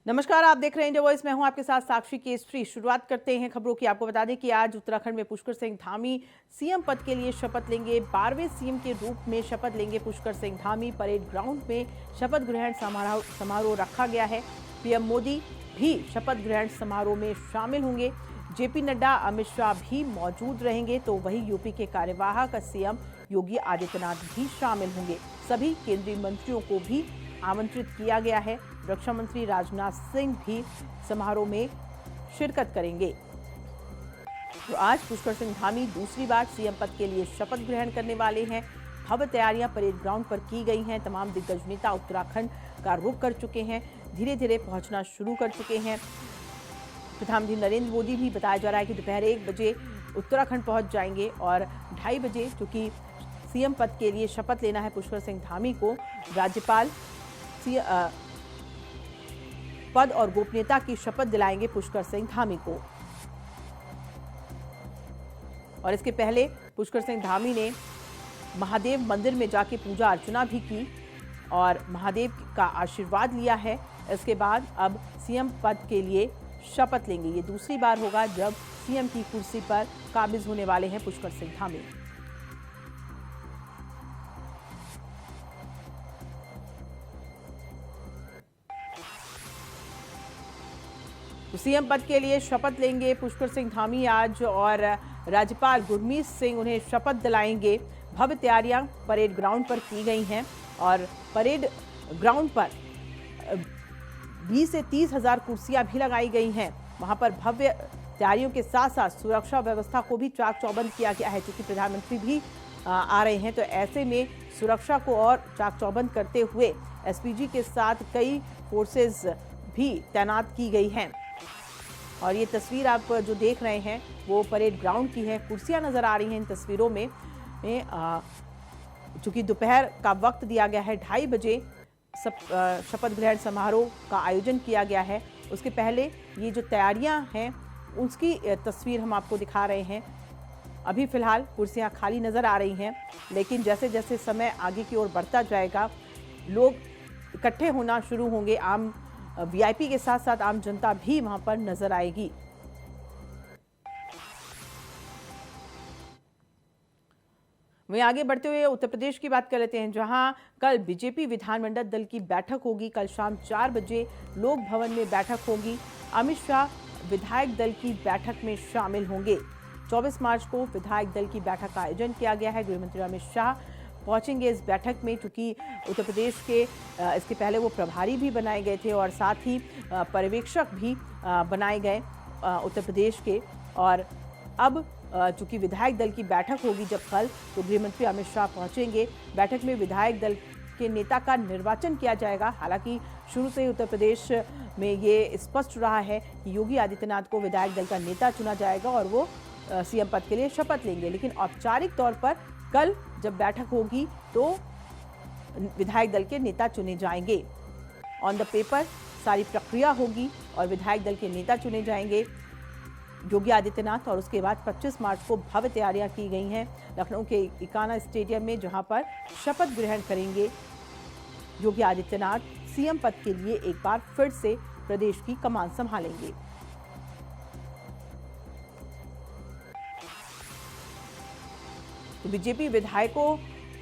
नमस्कार, आप देख रहे हैं इंडिया वॉइस। मैं हूं आपके साथ साक्षी केसरी। शुरुआत करते हैं खबरों की। आपको बता दें कि आज उत्तराखंड में पुष्कर सिंह धामी सीएम पद के लिए शपथ लेंगे। 12वें सीएम के रूप में शपथ लेंगे पुष्कर सिंह धामी। परेड ग्राउंड में शपथ ग्रहण समारोह रखा गया है। पीएम मोदी भी शपथ ग्रहण समारोह में शामिल होंगे। जेपी नड्डा, अमित शाह भी मौजूद रहेंगे। तो वहीं यूपी के कार्यवाहक सीएम योगी आदित्यनाथ भी शामिल होंगे। सभी केंद्रीय मंत्रियों को भी आमंत्रित किया गया है। रक्षा मंत्री राजनाथ सिंह भी समारोह में शिरकत करेंगे। तो आज पुष्कर सिंह धामी दूसरी बार सीएम पद के लिए शपथ ग्रहण करने वाले हैं। भव्य तैयारियां परेड ग्राउंड पर की गई हैं। तमाम दिग्गज नेता उत्तराखंड का रुख कर चुके हैं, धीरे धीरे पहुंचना शुरू कर चुके हैं। प्रधानमंत्री नरेंद्र मोदी भी बताया जा रहा है कि दोपहर 1 बजे उत्तराखंड पहुंच जाएंगे और 2:30 बजे, चूंकि सीएम पद के लिए शपथ लेना है पुष्कर सिंह धामी को, राज्यपाल पद और गोपनीयता की शपथ दिलाएंगे पुष्कर सिंह धामी को। और इसके पहले पुष्कर सिंह धामी ने महादेव मंदिर में जाके पूजा अर्चना भी की और महादेव का आशीर्वाद लिया है। इसके बाद अब सीएम पद के लिए शपथ लेंगे। ये दूसरी बार होगा जब सीएम की कुर्सी पर काबिज होने वाले हैं पुष्कर सिंह धामी। तो सीएम पद के लिए शपथ लेंगे पुष्कर सिंह धामी आज और राज्यपाल गुरमीत सिंह उन्हें शपथ दिलाएंगे। भव्य तैयारियां परेड ग्राउंड पर की गई हैं और परेड ग्राउंड पर 20 से 30 हजार कुर्सियां भी लगाई गई हैं। वहां पर भव्य तैयारियों के साथ साथ सुरक्षा व्यवस्था को भी चाक चौबंद किया गया है। क्योंकि प्रधानमंत्री भी आ रहे हैं, तो ऐसे में सुरक्षा को और चाक चौबंद करते हुए एसपीजी के साथ कई फोर्सेस भी तैनात की गई हैं। और ये तस्वीर आप जो देख रहे हैं वो परेड ग्राउंड की है। कुर्सियां नजर आ रही हैं इन तस्वीरों में। चूंकि दोपहर का वक्त दिया गया है, 2:30 बजे शपथ ग्रहण समारोह का आयोजन किया गया है। उसके पहले ये जो तैयारियां हैं उसकी तस्वीर हम आपको दिखा रहे हैं। अभी फिलहाल कुर्सियां खाली नजर आ रही हैं, लेकिन जैसे जैसे समय आगे की ओर बढ़ता जाएगा लोग इकट्ठे होना शुरू होंगे। आम वीआईपी के साथ साथ आम जनता भी वहां पर नजर आएगी। वहीं आगे बढ़ते हुए उत्तर प्रदेश की बात कर लेते हैं, जहां कल बीजेपी विधानमंडल दल की बैठक होगी। कल शाम 4 बजे लोक भवन में बैठक होगी। अमित शाह विधायक दल की बैठक में शामिल होंगे। 24 मार्च को विधायक दल की बैठक का आयोजन किया गया है। गृहमंत्री अमित शाह पहुंचेंगे इस बैठक में, क्योंकि उत्तर प्रदेश के इसके पहले वो प्रभारी भी बनाए गए थे और साथ ही पर्यवेक्षक भी बनाए गए उत्तर प्रदेश के। और अब चूंकि विधायक दल की बैठक होगी जब कल, तो गृहमंत्री अमित शाह पहुंचेंगे। बैठक में विधायक दल के नेता का निर्वाचन किया जाएगा। हालांकि शुरू से ही उत्तर प्रदेश में ये स्पष्ट रहा है कि योगी आदित्यनाथ को विधायक दल का नेता चुना जाएगा और वो सीएम पद के लिए शपथ लेंगे। लेकिन औपचारिक तौर पर कल जब बैठक होगी तो विधायक दल के नेता चुने जाएंगे। ऑन द पेपर सारी प्रक्रिया होगी और विधायक दल के नेता चुने जाएंगे योगी आदित्यनाथ। और उसके बाद 25 मार्च को भव्य तैयारियां की गई हैं लखनऊ के इकाना स्टेडियम में, जहां पर शपथ ग्रहण करेंगे योगी आदित्यनाथ। सीएम पद के लिए एक बार फिर से प्रदेश की कमान संभालेंगे। तो बीजेपी विधायकों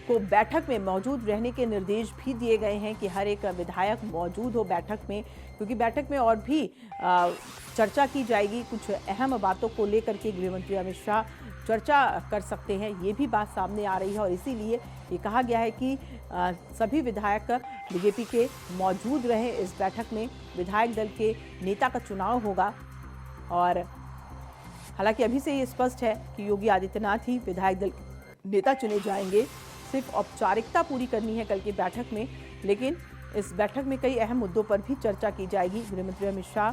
को बैठक में मौजूद रहने के निर्देश भी दिए गए हैं कि हर एक विधायक मौजूद हो बैठक में, क्योंकि बैठक में और भी चर्चा की जाएगी। कुछ अहम बातों को लेकर के गृहमंत्री अमित शाह चर्चा कर सकते हैं, ये भी बात सामने आ रही है। और इसीलिए ये कहा गया है कि सभी विधायक बीजेपी के मौजूद रहे इस बैठक में। विधायक दल के नेता का चुनाव होगा और हालांकि अभी से ये स्पष्ट है कि योगी आदित्यनाथ ही विधायक दल नेता चुने जाएंगे। सिर्फ औपचारिकता पूरी करनी है कल की बैठक में, लेकिन इस बैठक में कई अहम मुद्दों पर भी चर्चा की जाएगी। गृहमंत्री अमित शाह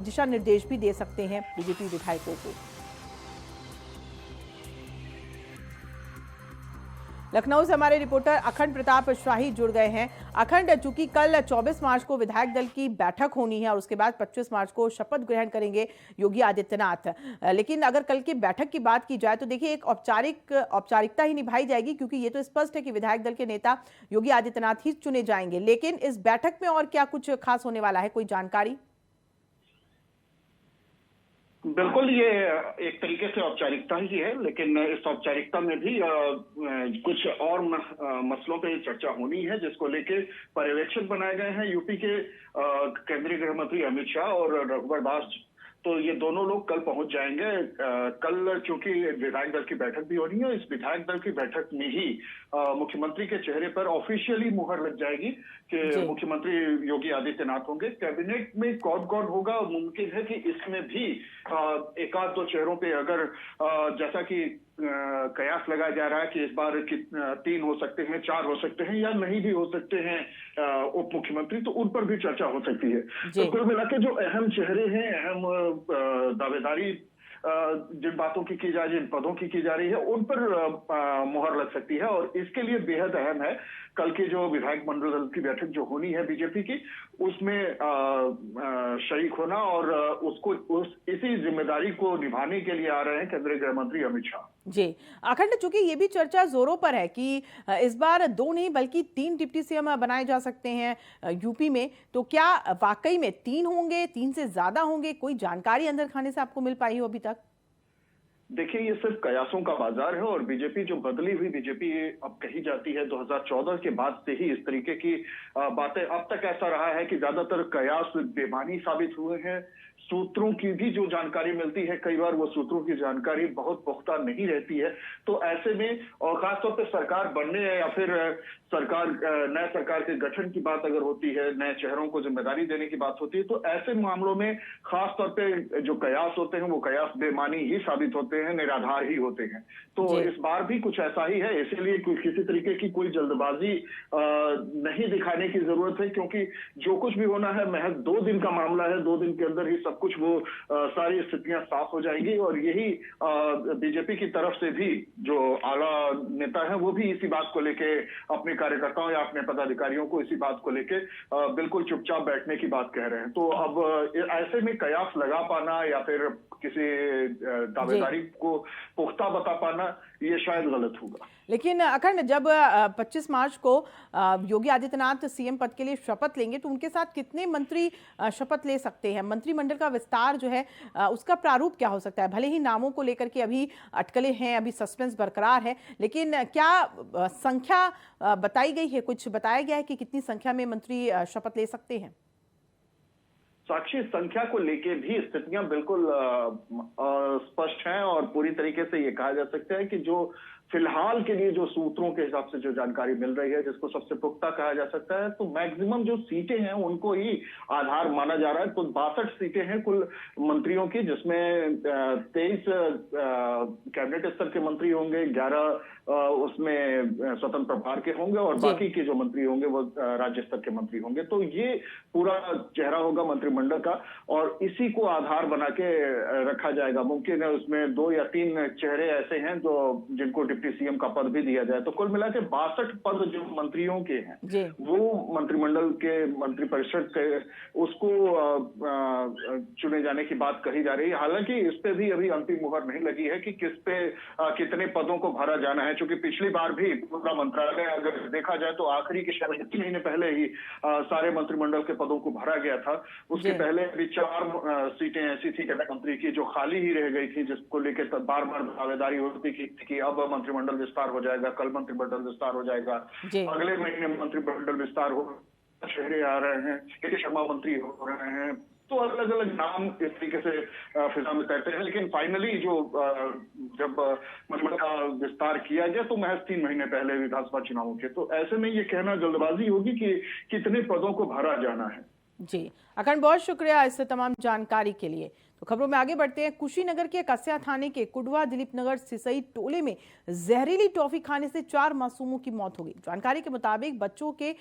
दिशा निर्देश भी दे सकते हैं बीजेपी विधायकों को। लखनऊ से हमारे रिपोर्टर अखंड प्रताप शाही जुड़ गए हैं। अखंड, चूंकि कल 24 मार्च को विधायक दल की बैठक होनी है और उसके बाद 25 मार्च को शपथ ग्रहण करेंगे योगी आदित्यनाथ, लेकिन अगर कल की बैठक की बात की जाए तो देखिए एक औपचारिकता ही निभाई जाएगी, क्योंकि ये तो स्पष्ट है कि विधायक दल के नेता योगी आदित्यनाथ ही चुने जाएंगे। लेकिन इस बैठक में और क्या कुछ खास होने वाला है, कोई जानकारी? बिल्कुल, ये एक तरीके से औपचारिकता ही है, लेकिन इस औपचारिकता में भी कुछ और मसलों पे चर्चा होनी है, जिसको लेके पर्यवेक्षक बनाए गए हैं यूपी के केंद्रीय गृह मंत्री अमित शाह और रघुवर दास। तो ये दोनों लोग कल पहुंच जाएंगे। कल चूंकि विधायक दल की बैठक भी होनी है, इस विधायक दल की बैठक में ही मुख्यमंत्री के चेहरे पर ऑफिशियली मुहर लग जाएगी कि मुख्यमंत्री योगी आदित्यनाथ होंगे। कैबिनेट में कौन कौन होगा, और मुमकिन है कि इसमें भी एक आध दो चेहरों पे अगर जैसा कि कयास लगाया जा रहा है कि इस बार 3 हो सकते हैं, 4 हो सकते हैं, या नहीं भी हो सकते हैं उप मुख्यमंत्री, तो उन पर भी चर्चा हो सकती है। तो कुल मिला के जो अहम चेहरे हैं, अहम दावेदारी जिन बातों की जा रही है, जिन पदों की जा रही है, उन पर मुहर लग सकती है। और इसके लिए बेहद अहम है कल की जो विधायक मंडल दल की बैठक जो होनी है बीजेपी की, उसमें शरीक होना, और इसी जिम्मेदारी को निभाने के लिए आ रहे हैं केंद्रीय गृह मंत्री अमित शाह। जी अखंड, चूंकि ये भी चर्चा जोरों पर है कि इस बार 2 नहीं बल्कि 3 डिप्टी सीएम बनाए जा सकते हैं यूपी में, तो क्या वाकई में 3 होंगे, 3 से ज्यादा होंगे? कोई जानकारी अंदर खाने से आपको मिल पाई हो अभी तक? देखिए, ये सिर्फ कयासों का बाजार है, और बीजेपी जो बदली हुई बीजेपी अब कही जाती है 2014 के बाद से ही इस तरीके की बातें, अब तक ऐसा रहा है कि ज्यादातर कयास बेमानी साबित हुए हैं। सूत्रों की भी जो जानकारी मिलती है, कई बार वो सूत्रों की जानकारी बहुत पुख्ता नहीं रहती है। तो ऐसे में, और खासतौर पर सरकार बनने या फिर नए सरकार के गठन की बात अगर होती है, नए चेहरों को जिम्मेदारी देने की बात होती है, तो ऐसे मामलों में खासतौर पे जो कयास होते हैं वो कयास बेमानी ही साबित होते हैं, निराधार ही होते हैं। तो इस बार भी कुछ ऐसा ही है, इसीलिए किसी तरीके की कोई जल्दबाजी नहीं दिखाने की जरूरत है, क्योंकि जो कुछ भी होना है महज 2 दिन का मामला है। 2 दिन के अंदर ही सब कुछ वो सारी स्थितियां साफ हो जाएंगी, और यही बीजेपी की तरफ से भी जो आला नेता है वो भी इसी बात को लेके अपने कार्यकर्ताओं या अपने पदाधिकारियों को इसी बात को लेके बिल्कुल चुपचाप बैठने की बात कह रहे हैं। तो अब ऐसे में कयास लगा पाना या फिर किसी दावेदारी को पुख्ता बता पाना, ये शायद गलत होगा। लेकिन अखंड, जब 25 मार्च को योगी आदित्यनाथ सीएम पद के लिए शपथ लेंगे तो उनके साथ कितने मंत्री शपथ ले सकते हैं? मंत्रिमंडल का विस्तार जो है उसका प्रारूप क्या हो सकता है? भले ही नामों को लेकर के अभी अटकलें हैं, अभी सस्पेंस बरकरार है, लेकिन क्या संख्या बताई गई है? कुछ बताया गया है कि कितनी संख्या में मंत्री शपथ ले सकते हैं? साक्षी, संख्या को लेके भी स्थितियां बिल्कुल स्पष्ट हैं, और पूरी तरीके से ये कहा जा सकता है कि जो फिलहाल के लिए जो सूत्रों के हिसाब से जो जानकारी मिल रही है, जिसको सबसे पुख्ता कहा जा सकता है, तो मैक्सिमम जो सीटें हैं उनको ही आधार माना जा रहा है। तो 62 सीटें हैं कुल मंत्रियों की, जिसमें 23 कैबिनेट स्तर के मंत्री होंगे, 11 उसमें स्वतंत्र प्रभार के होंगे, और बाकी के जो मंत्री होंगे वो राज्य स्तर के मंत्री होंगे। तो ये पूरा चेहरा होगा मंत्रिमंडल का, और इसी को आधार बना के रखा जाएगा। मुमकिन है उसमें 2 या 3 चेहरे ऐसे हैं जो जिनको डिप्टी सीएम का पद भी दिया जाए। तो कुल मिला के 62 पद जो मंत्रियों के हैं वो मंत्रिमंडल के मंत्रिपरिषद के उसको चुने जाने की बात कही जा रही है। हालांकि इस पे भी अभी अंतिम मुहर नहीं लगी है कि किस पे कितने पदों को भरा जाना है, क्योंकि पिछली बार भी पूरा मंत्रालय अगर देखा जाए तो आखिरी के शायद 1 महीने पहले ही सारे मंत्रिमंडल के पदों को भरा गया था। उसके पहले भी 4 सीटें ऐसी थी कैबिनेट मंत्री की जो खाली ही रह गई थी, जिसको लेकर बार बार दावेदारी होती थी कि अब मंत्रिमंडल विस्तार हो जाएगा, कल मंत्रिमंडल विस्तार हो जाएगा, अगले महीने मंत्रिमंडल विस्तार हो, चेहरे आ रहे हैं, के शर्मा मंत्री हो रहे हैं। तो अलग अलग नाम इस तरीके से फिजा में तैरते हैं, लेकिन फाइनली जो जब मंत्रिमंडल का विस्तार किया गया तो महज 3 महीने पहले विधानसभा चुनावों के, तो ऐसे में ये कहना जल्दबाजी होगी कि कितने पदों को भरा जाना है। जी अखंड, बहुत शुक्रिया इस तमाम जानकारी के लिए। तो खबरों में आगे बढ़ते हैं। कुशीनगर के कस्या थाने के कुडवा दिलीप नगर सिसई टोले में जहरीली टॉफी खाने से 4 मासूमों की मौत हो गई। जानकारी के मुताबिक बच्चों के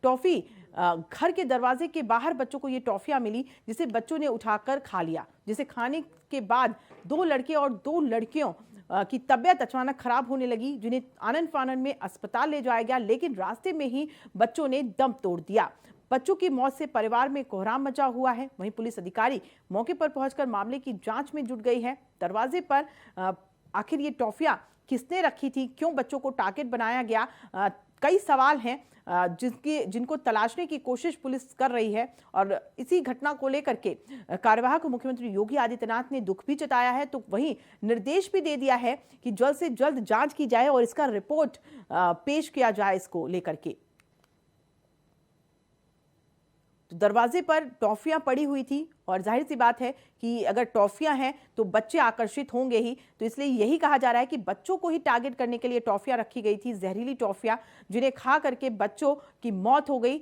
टॉफी घर के दरवाजे के बाहर बच्चों को ये टॉफियां मिली, जिसे बच्चों ने उठाकर खा लिया, जिसे खाने के बाद 2 लड़के और 2 लड़कियों की तबीयत अचानक खराब होने लगी, जिन्हें आनन फानन में अस्पताल ले जाया गया, लेकिन रास्ते में ही बच्चों ने दम तोड़ दिया। बच्चों की मौत से परिवार में कोहराम मचा हुआ है। वहीं पुलिस अधिकारी मौके पर पहुंचकर मामले की जांच में जुट गई है। दरवाजे पर आखिर ये टॉफियां किसने रखी थी, क्यों बच्चों को टारगेट बनाया गया, कई सवाल हैं जिनको तलाशने की कोशिश पुलिस कर रही है। और इसी घटना को लेकर के कार्यवाहक मुख्यमंत्री योगी आदित्यनाथ ने दुख भी जताया है, तो वहीं निर्देश भी दे दिया है कि जल्द से जल्द जांच की जाए और इसका रिपोर्ट पेश किया जाए इसको लेकर के। तो दरवाजे पर टॉफियां पड़ी हुई थी और जाहिर सी बात है कि अगर टॉफियां हैं तो बच्चे आकर्षित होंगे ही, तो इसलिए यही कहा जा रहा है कि बच्चों को ही टारगेट करने के लिए टॉफियां रखी गई थी, जहरीली टॉफियां, जिन्हें खा करके बच्चों की मौत हो गई।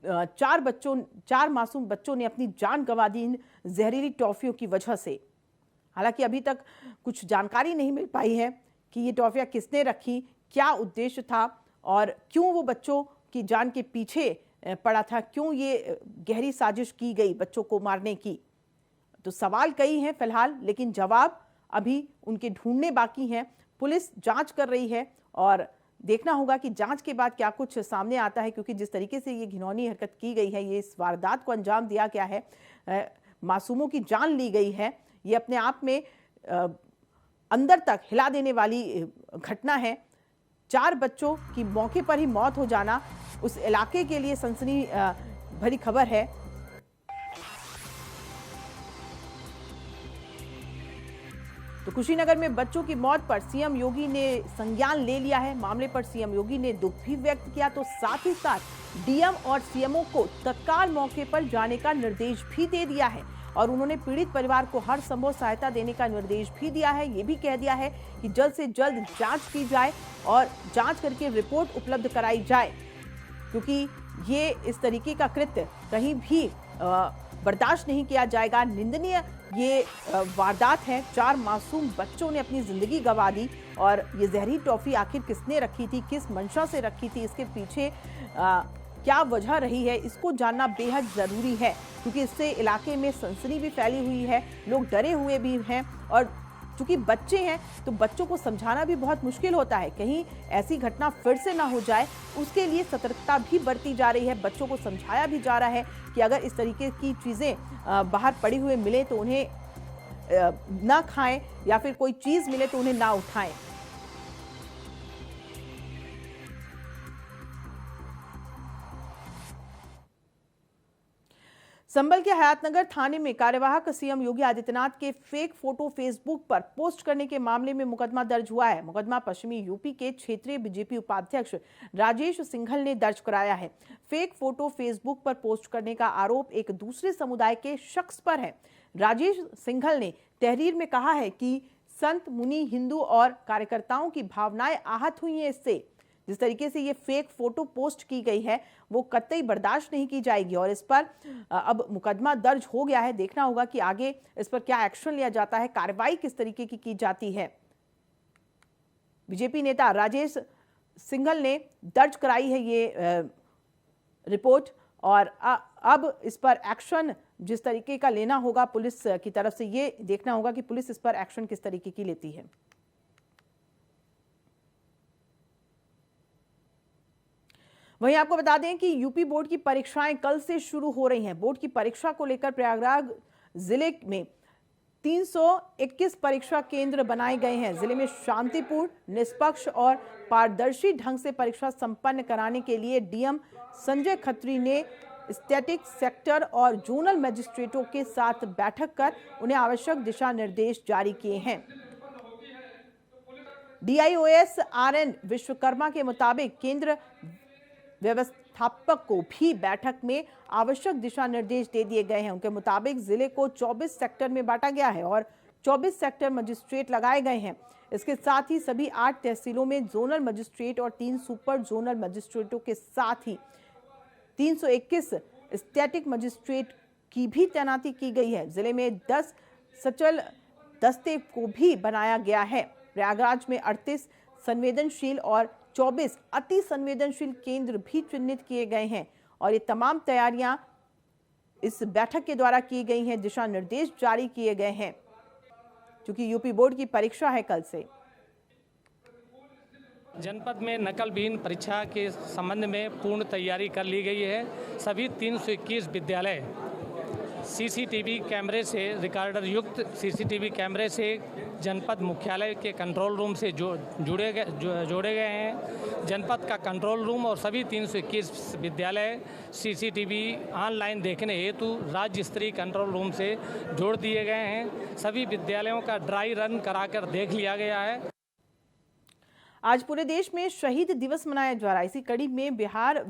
4 मासूम बच्चों ने अपनी जान गंवा दी इन जहरीली टॉफियों की वजह से। हालांकि अभी तक कुछ जानकारी नहीं मिल पाई है कि ये टॉफियां किसने रखी, क्या उद्देश्य था और क्यों वो बच्चों की जान के पीछे पड़ा था, क्यों ये गहरी साजिश की गई बच्चों को मारने की। तो सवाल कई हैं फिलहाल, लेकिन जवाब अभी उनके ढूंढने बाकी हैं। पुलिस जांच कर रही है और देखना होगा कि जांच के बाद क्या कुछ सामने आता है, क्योंकि जिस तरीके से ये घिनौनी हरकत की गई है, ये इस वारदात को अंजाम दिया गया है, मासूमों की जान ली गई है, ये अपने आप में अंदर तक हिला देने वाली घटना है। 4 बच्चों की मौके पर ही मौत हो जाना उस इलाके के लिए सनसनी भरी खबर है। तो कुशीनगर में बच्चों की मौत पर सीएम योगी ने संज्ञान ले लिया है। मामले पर सीएम योगी ने दुख भी व्यक्त किया, तो साथ ही साथ डीएम और सीएमओ को तत्काल मौके पर जाने का निर्देश भी दे दिया है और उन्होंने पीड़ित परिवार को हर संभव सहायता देने का निर्देश भी दिया है। ये भी कह दिया है कि जल्द से जल्द जांच की जाए और जांच करके रिपोर्ट उपलब्ध कराई जाए, क्योंकि ये इस तरीके का कृत्य कहीं भी बर्दाश्त नहीं किया जाएगा। निंदनीय ये वारदात है। 4 मासूम बच्चों ने अपनी जिंदगी गंवा दी और ये जहरी टॉफी आखिर किसने रखी थी, किस मंशा से रखी थी, इसके पीछे क्या वजह रही है, इसको जानना बेहद जरूरी है, क्योंकि इससे इलाके में सनसनी भी फैली हुई है, लोग डरे हुए भी हैं। और चूंकि बच्चे हैं तो बच्चों को समझाना भी बहुत मुश्किल होता है, कहीं ऐसी घटना फिर से ना हो जाए, उसके लिए सतर्कता भी बरती जा रही है। बच्चों को समझाया भी जा रहा है कि अगर इस तरीके की चीज़ें बाहर पड़ी हुए मिले तो उन्हें ना खाएं, या फिर कोई चीज़ मिले तो उन्हें ना उठाएं। संभल के हयातनगर थाने में कार्यवाहक सीएम योगी आदित्यनाथ के फेक फोटो फेसबुक पर पोस्ट करने के मामले में मुकदमा दर्ज हुआ है। मुकदमा पश्चिमी यूपी के क्षेत्रीय बीजेपी उपाध्यक्ष राजेश सिंघल ने दर्ज कराया है। फेक फोटो फेसबुक पर पोस्ट करने का आरोप एक दूसरे समुदाय के शख्स पर है। राजेश सिंघल ने तहरीर में कहा है कि संत, मुनि, हिंदू और कार्यकर्ताओं की भावनाएं आहत हुई हैं इससे। जिस तरीके से ये फेक फोटो पोस्ट की गई है वो कतई बर्दाश्त नहीं की जाएगी और इस पर अब मुकदमा दर्ज हो गया है। देखना होगा कि आगे इस पर क्या एक्शन लिया जाता है, कार्रवाई किस तरीके की जाती है। बीजेपी नेता राजेश सिंघल ने दर्ज कराई है ये रिपोर्ट और अब इस पर एक्शन जिस तरीके का लेना होगा पुलिस की तरफ से, ये देखना होगा कि पुलिस इस पर एक्शन किस तरीके की लेती है। वहीं आपको बता दें कि यूपी बोर्ड की परीक्षाएं कल से शुरू हो रही हैं। बोर्ड की परीक्षा को लेकर प्रयागराज जिले में 321 परीक्षा केंद्र बनाए गए हैं। जिले में शांतिपूर्ण, निष्पक्ष और पारदर्शी ढंग से परीक्षा संपन्न कराने के लिए डीएम संजय खत्री ने स्टैटिक सेक्टर और जोनल मजिस्ट्रेटों के साथ बैठक कर उन्हें आवश्यक दिशा निर्देश जारी किए हैं। डीआईओएस आरएन विश्वकर्मा के मुताबिक केंद्र व्यवस्थापक को भी बैठक में आवश्यक दिशा निर्देश दे दिए गए हैं। उनके मुताबिक जिले को 24 सेक्टर में बांटा गया है और 24 सेक्टर मजिस्ट्रेट लगाए गए हैं। इसके साथ ही सभी 8 तहसीलों में जोनल मजिस्ट्रेट और 3 सुपर जोनल मजिस्ट्रेटों के साथ ही 321 स्टैटिक मजिस्ट्रेट की भी तैनाती की गई है। जिले में 10 सचल दस्ते को भी बनाया गया है। प्रयागराज में 38 संवेदनशील और 24 अति संवेदनशील केंद्र भी चिन्हित किए गए हैं और ये तमाम तैयारियां इस बैठक के द्वारा की गई हैं। दिशा निर्देश जारी किए गए हैं क्योंकि यूपी बोर्ड की परीक्षा है कल से। जनपद में नकलविहीन परीक्षा के संबंध में पूर्ण तैयारी कर ली गई है। सभी 321 विद्यालय सीसीटीवी कैमरे से रिकॉर्डर युक्त सीसीटीवी कैमरे से जनपद मुख्यालय के कंट्रोल रूम से जोड़े गए हैं। जनपद का कंट्रोल रूम और सभी 321 विद्यालय सीसीटीवी ऑनलाइन देखने हेतु राज्य स्तरीय कंट्रोल रूम से जोड़ दिए गए हैं। सभी विद्यालयों का ड्राई रन कराकर देख लिया गया है। आज पूरे देश में शहीद दिवस मनाया जा रहा है। इसी कड़ी में बिहार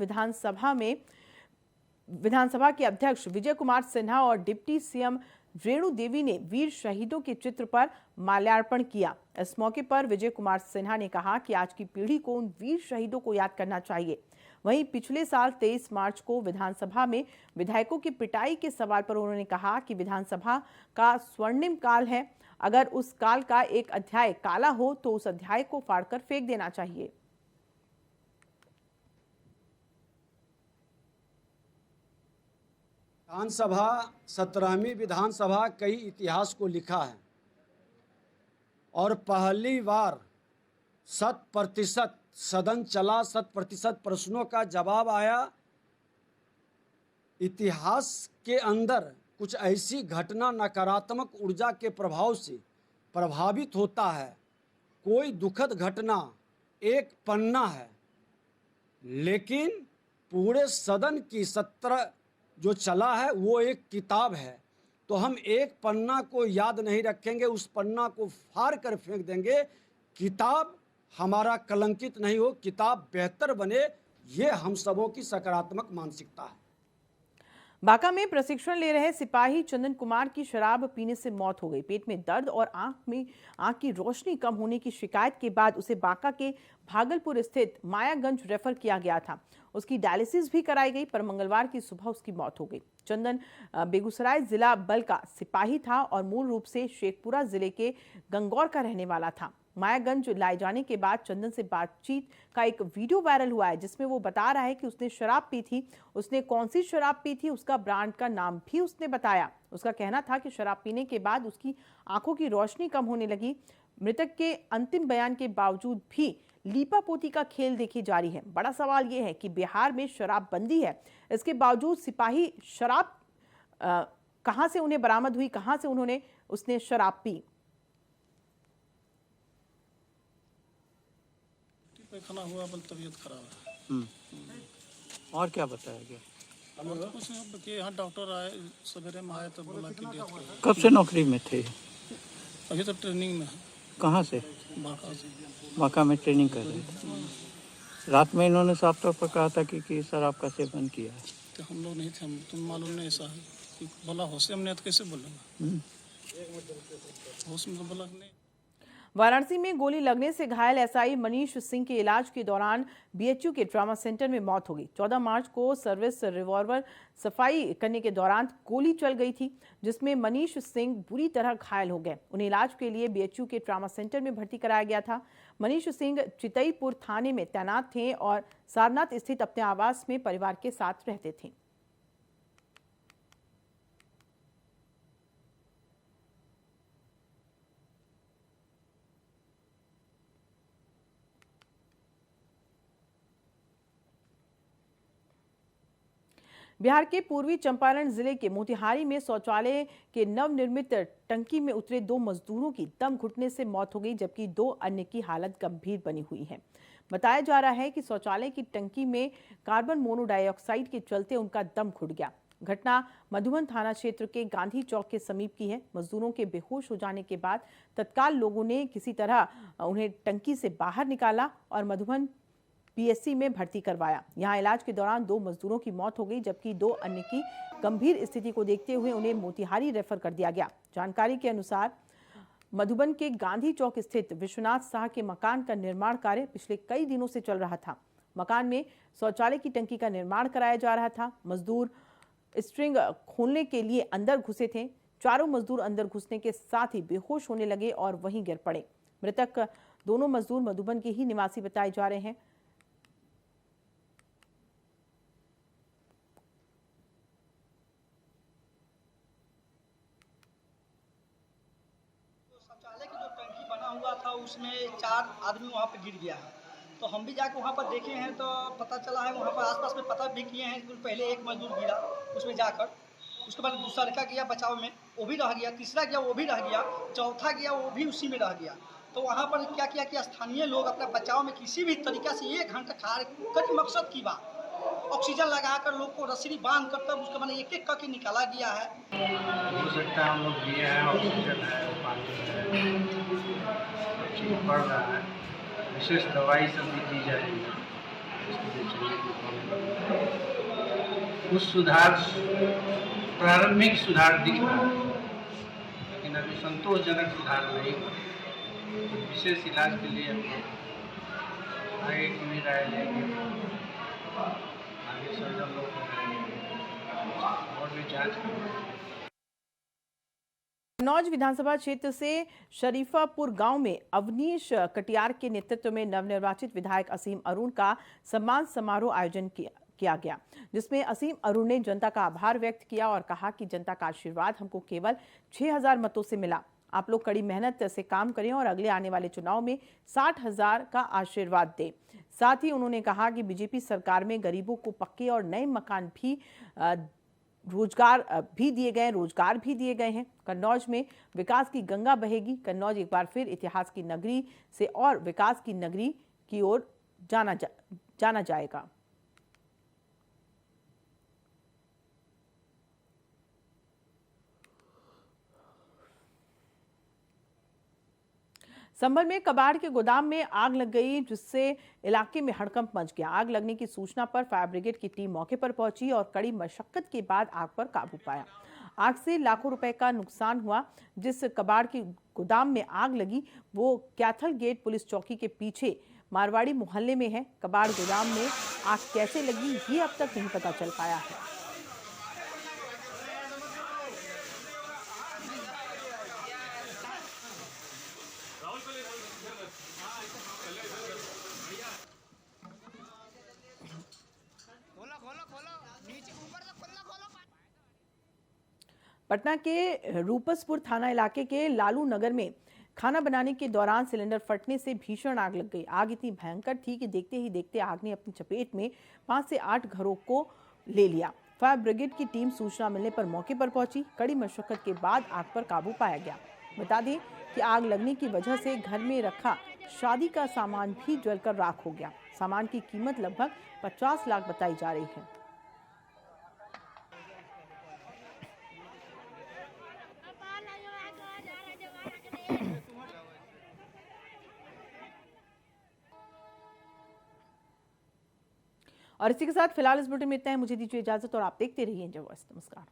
विधानसभा के अध्यक्ष विजय कुमार सिन्हा और डिप्टी सीएम रेणु देवी ने वीर शहीदों के चित्र पर माल्यार्पण किया। इस मौके पर विजय कुमार सिन्हा ने कहा कि आज की पीढ़ी को उन वीर शहीदों को याद करना चाहिए। वहीं पिछले साल 23 मार्च को विधानसभा में विधायकों की पिटाई के सवाल पर उन्होंने कहा कि विधानसभा का स्वर्णिम काल है। अगर उस काल का एक अध्याय काला हो तो उस अध्याय को फाड़कर फेंक देना चाहिए। विधानसभा 17वीं विधानसभा कई इतिहास को लिखा है और पहली बार 100% सदन चला, 100% प्रश्नों का जवाब आया। इतिहास के अंदर कुछ ऐसी घटना नकारात्मक ऊर्जा के प्रभाव से प्रभावित होता है। कोई दुखद घटना एक पन्ना है, लेकिन पूरे सदन की 17 जो चला है वो एक किताब है। तो हम एक पन्ना को याद नहीं रखेंगे, उस पन्ना को फाड़ कर फेंक देंगे। किताब हमारा कलंकित नहीं हो, किताब बेहतर बने, ये हम सबों की सकारात्मक मानसिकता है। बांका में प्रशिक्षण ले रहे सिपाही चंदन कुमार की शराब पीने से मौत हो गई। पेट में दर्द और आंख की रोशनी कम होने की शिकायत के बाद उसे बांका के भागलपुर स्थित मायागंज रेफर किया गया था। उसकी डायलिसिस भी कराई गई, पर मंगलवार की सुबह उसकी मौत हो गई। चंदन बेगूसराय जिला बल का सिपाही था और मूल रूप से शेखपुरा जिले के गंगौर का रहने वाला था। मायागंज लाए जाने के बाद चंदन से बातचीत का एक वीडियो वायरल हुआ है, जिसमें वो बता रहा है कि उसने शराब पी थी। उसने कौन सी शराब पी थी, उसका ब्रांड का नाम भी उसने बताया। उसका कहना था कि शराब पीने के बाद उसकी आंखों की रोशनी कम होने लगी। मृतक के अंतिम बयान के बावजूद भी लीपापोती का खेल देखी जारी है। बड़ा सवाल यह है कि बिहार में शराबबंदी है, इसके बावजूद सिपाही शराब कहां से उन्हें बरामद हुई, कहां से उसने शराब पी। पैखाना हुआ, बल तबीयत खराब है। और क्या बताया गया? कुछ नहीं कि यहाँ डॉक्टर आए, सवेरे में आए तो बोला कि डेथ हो गई। कब से नौकरी में थे? अभी तो ट्रेनिंग में है। कहाँ से? बांका से। बांका में ट्रेनिंग कर रहे थे। रात में इन्होंने साफ तौर पर कहा था कि शराब का सेवन किया है। तो हम लोग नहीं थे, हम तुम मालूम नहीं ऐसा है कि बोला होश में, तो कैसे बोलेंगे? होश में तो बोला नहीं। वाराणसी में गोली लगने से घायल एसआई मनीष सिंह के इलाज के दौरान बीएचयू के ट्रॉमा सेंटर में मौत हो गई। 14 मार्च को सर्विस रिवॉल्वर सफाई करने के दौरान गोली चल गई थी, जिसमें मनीष सिंह बुरी तरह घायल हो गए। उन्हें इलाज के लिए बीएचयू के ट्रॉमा सेंटर में भर्ती कराया गया था। मनीष सिंह चितईपुर थाने में तैनात थे और सारनाथ स्थित अपने आवास में परिवार के साथ रहते थे। बिहार के पूर्वी चंपारण जिले के मोतिहारी में शौचालय के नवनिर्मित टंकी में उतरे 2 मजदूरों की दम घुटने से मौत हो गई, जबकि 2 अन्य की हालत गंभीर बनी हुई है। बताया जा रहा है कि शौचालय की टंकी में कार्बन मोनोडाइऑक्साइड के चलते उनका दम घुट गया। घटना मधुबन थाना क्षेत्र के गांधी चौक के समीप की है। मजदूरों के बेहोश हो जाने के बाद तत्काल लोगों ने किसी तरह उन्हें टंकी से बाहर निकाला और मधुबन पीएससी में भर्ती करवाया। यहां इलाज के दौरान 2 मजदूरों की मौत हो गई, जबकि 2 अन्य की गंभीर स्थिति को देखते हुए उन्हें मोतिहारी रेफर कर दिया गया। जानकारी के अनुसार मधुबन के गांधी चौक स्थित विश्वनाथ शाह के मकान का निर्माण कार्य पिछले कई दिनों से चल रहा था। मकान में शौचालय की टंकी का निर्माण कराया जा रहा था। मजदूर स्ट्रिंग खोलने के लिए अंदर घुसे थे। चारों मजदूर अंदर घुसने के साथ ही बेहोश होने लगे और वहीं गिर पड़े। मृतक दोनों मजदूर मधुबन के ही निवासी बताए जा रहे हैं। शौचालय की जो टंकी बना हुआ था उसमें 4 आदमी वहां पे गिर गया है। तो हम भी जाके वहाँ पर देखे हैं तो पता चला है, वहाँ पर आसपास में पता भी किए हैं कि पहले एक मजदूर गिरा उसमें जाकर, उसके बाद दूसरा लड़का गया बचाव में, वो भी रह गया, तीसरा गया वो भी रह गया, चौथा गया वो भी उसी में रह गया। तो वहाँ पर क्या किया कि स्थानीय लोग अपना बचाव में किसी भी तरीक़ा से 1 घंटा खा कर मकसद की बात ऑक्सीजन लगाकर लोग को रस्सी बांध कर तब उसके मैंने एक करके निकाला गया है। हो सकता है हम लोग दिए हैं, ऑक्सीजन है, पानी है, ठीक पड़ रहा है, विशेष दवाई सब भी दी जाएगी, कुछ सुधार, प्रारंभिक सुधार दिख रहा है, लेकिन अभी संतोषजनक सुधार नहीं हुआ। विशेष इलाज के लिए आगे की भी राय लेंगे, आगे सर्जन लोग और भी जांच करेंगे। कन्नौज विधानसभा क्षेत्र से शरीफापुर गांव में अवनीश कटियार के नेतृत्व में नवनिर्वाचित विधायक असीम अरुण का सम्मान समारोह आयोजन किया गया, जिसमें असीम अरुण ने जनता का आभार व्यक्त किया और कहा कि जनता का आशीर्वाद हमको केवल 6000 मतों से मिला। आप लोग कड़ी मेहनत से काम करें और अगले आने वाले चुनाव में 60,000 का आशीर्वाद दें। साथ ही उन्होंने कहा कि बीजेपी सरकार में गरीबों को पक्के और नए मकान भी रोजगार भी दिए गए हैं। कन्नौज में विकास की गंगा बहेगी। कन्नौज एक बार फिर इतिहास की नगरी से और विकास की नगरी की ओर जाना जाएगा। संभल में कबाड़ के गोदाम में आग लग गई, जिससे इलाके में हड़कंप मच गया। आग लगने की सूचना पर फायर ब्रिगेड की टीम मौके पर पहुंची और कड़ी मशक्कत के बाद आग पर काबू पाया। आग से लाखों रुपए का नुकसान हुआ। जिस कबाड़ के गोदाम में आग लगी वो कैथल गेट पुलिस चौकी के पीछे मारवाड़ी मोहल्ले में है। कबाड़ गोदाम में आग कैसे लगी ये अब तक नहीं पता चल पाया है। पटना के रूपसपुर थाना इलाके के लालू नगर में खाना बनाने के दौरान सिलेंडर फटने से भीषण आग लग गई। आग इतनी भयंकर थी कि देखते ही देखते आग ने अपनी चपेट में 5 से 8 घरों को ले लिया। फायर ब्रिगेड की टीम सूचना मिलने पर मौके पर पहुंची। कड़ी मशक्कत के बाद आग पर काबू पाया गया। बता दें कि आग लगने की वजह से घर में रखा शादी का सामान भी जलकर राख हो गया। सामान की कीमत लगभग 50 लाख बताई जा रही है। और इसी के साथ फिलहाल इस बुलेटिन में इतना है। मुझे दीजिए इजाजत और आप देखते रहिए इंडिया वॉइस। नमस्कार।